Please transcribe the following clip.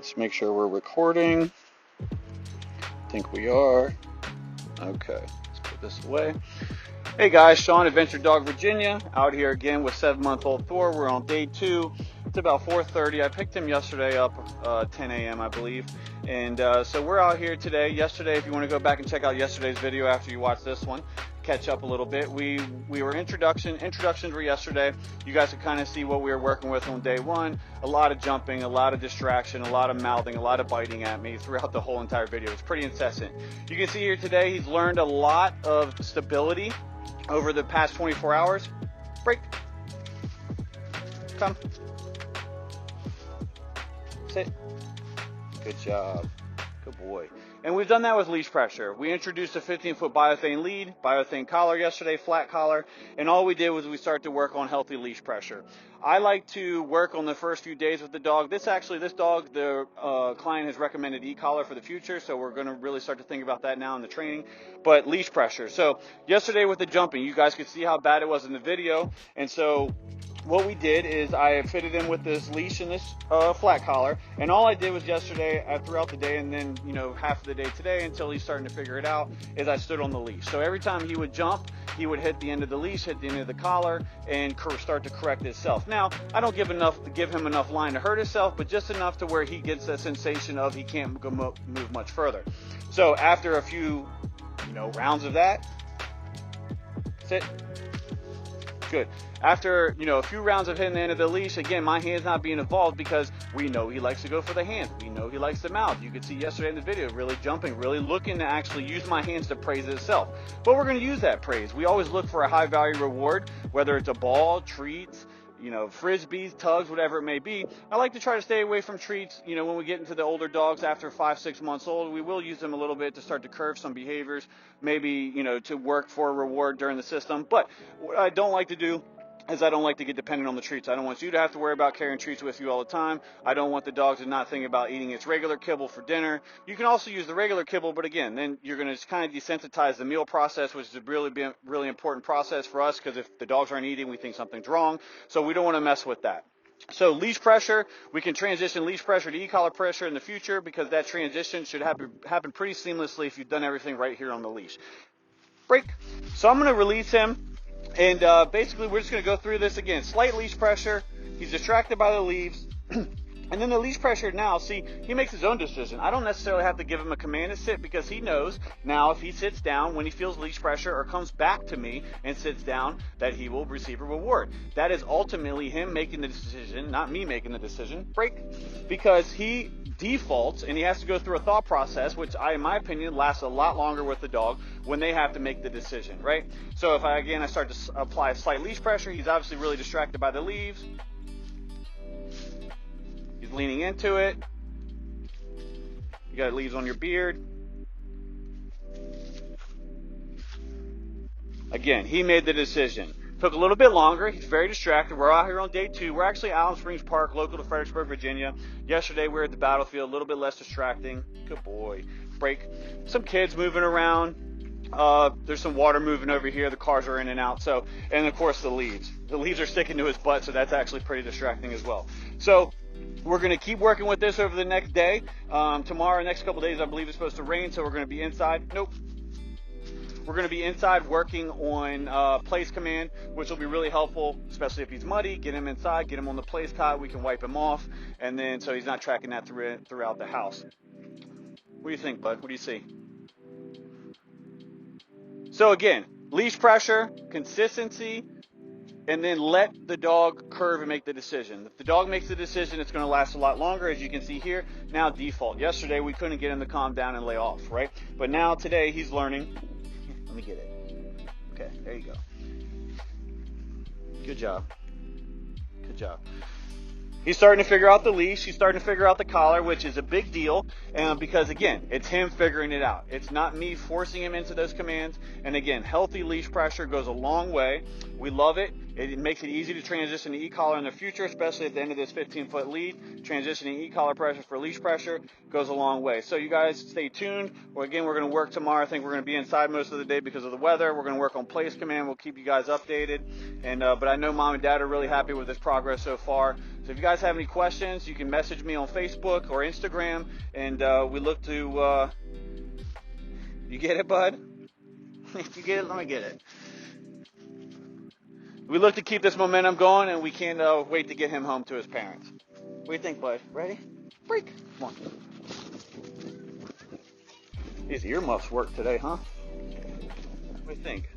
Let's make sure we're recording. I think we are. Okay, let's put this away. Hey guys, Sean, Adventure Dog Virginia, out here again with 7-month-old Thor. We're on day 2. It's about 4:30. I picked him yesterday up 10 a.m. I believe. And so we're out here today. Yesterday, if you want to go back and check out yesterday's video after you watch this one, catch up a little bit. We were introductions were yesterday. You guys could kind of see what we were working with on day 1. A lot of jumping, a lot of distraction, a lot of mouthing, a lot of biting at me throughout the whole entire video. It's pretty incessant. You can see here today he's learned a lot of stability over the past 24 hours. Break. Come. Sit. Good job. Good boy. And we've done that with leash pressure. We introduced a 15-foot biothane lead, biothane collar yesterday, flat collar, and all we did was we started to work on healthy leash pressure. I like to work on the first few days with the dog. This dog, the client has recommended e-collar for the future, so we're going to really start to think about that now in the training. But leash pressure. So yesterday with the jumping, you guys could see how bad it was in the video, and so what we did is I fitted him with this leash and this flat collar, and all I did was yesterday throughout the day, and then half of the day today until he's starting to figure it out, is I stood on the leash. So every time he would jump, he would hit the end of the leash, hit the end of the collar, and start to correct himself. Now I don't give him enough line to hurt himself, but just enough to where he gets that sensation of he can't move much further. So after a few rounds of that, sit. Good. After a few rounds of hitting the end of the leash, again, my hand's not being involved because we know he likes to go for the hands. We know he likes the mouth. You could see yesterday in the video, really jumping, really looking to actually use my hands to praise itself. But we're going to use that praise. We always look for a high value reward, whether it's a ball, treats, frisbees, tugs, whatever it may be. I like to try to stay away from treats. When we get into the older dogs after 5-6 months old, we will use them a little bit to start to curve some behaviors, maybe, to work for a reward during the system. But what I don't like to do is I don't like to get dependent on the treats. I don't want you to have to worry about carrying treats with you all the time. I don't want the dog to not think about eating its regular kibble for dinner. You can also use the regular kibble, but again, then you're going to kind of desensitize the meal process, which is a really important process for us, because if the dogs aren't eating, we think something's wrong. So we don't want to mess with that. So leash pressure, we can transition leash pressure to e-collar pressure in the future, because that transition should happen pretty seamlessly if you've done everything right here on the leash. Break. So I'm going to release him. And basically, we're just going to go through this again. Slight leash pressure. He's distracted by the leaves. And then the leash pressure now, see, he makes his own decision. I don't necessarily have to give him a command to sit, because he knows now if he sits down when he feels leash pressure or comes back to me and sits down, that he will receive a reward. That is ultimately him making the decision, not me making the decision. Break. Because he defaults and he has to go through a thought process, which in my opinion lasts a lot longer with the dog when they have to make the decision, right? So if I start to apply a slight leash pressure, he's obviously really distracted by the leaves. He's leaning into it. You got leaves on your beard. Again, he made the decision. Took a little bit longer. He's very distracted. We're out here on day 2. We're actually at Allen Springs Park, local to Fredericksburg, Virginia. Yesterday we were at the battlefield, a little bit less distracting. Good boy. Break. Some kids moving around. There's some water moving over here. The cars are in and out. So, and of course the leaves. The leaves are sticking to his butt, so that's actually pretty distracting as well. So we're going to keep working with this over the next day. Tomorrow, next couple days, I believe it's supposed to rain, so we're going to be inside. Nope. We're going to be inside working on place command, which will be really helpful, especially if he's muddy. Get him inside, get him on the place cot. We can wipe him off, and then so he's not tracking that throughout the house. What do you think, bud? What do you see? So again, leash pressure, consistency, and then let the dog curve and make the decision. If the dog makes the decision, it's going to last a lot longer, as you can see here. Now default. Yesterday we couldn't get him to calm down and lay off, right? But now today he's learning. Let me get it. Okay, there you go. Good job. Good job. He's starting to figure out the leash. He's starting to figure out the collar, which is a big deal because, again, it's him figuring it out. It's not me forcing him into those commands. And, again, healthy leash pressure goes a long way. We love it. It makes it easy to transition to e-collar in the future, especially at the end of this 15-foot lead. Transitioning e-collar pressure for leash pressure goes a long way. So you guys stay tuned. Well, again, we're going to work tomorrow. I think we're going to be inside most of the day because of the weather. We're going to work on place command. We'll keep you guys updated. And but I know Mom and Dad are really happy with this progress so far. So if you guys have any questions, you can message me on Facebook or Instagram, and we look to. You get it, bud? If you get it, let me get it. We look to keep this momentum going, and we can't wait to get him home to his parents. What do you think, bud? Ready? Break. Come on. These earmuffs work today, huh? What do you think?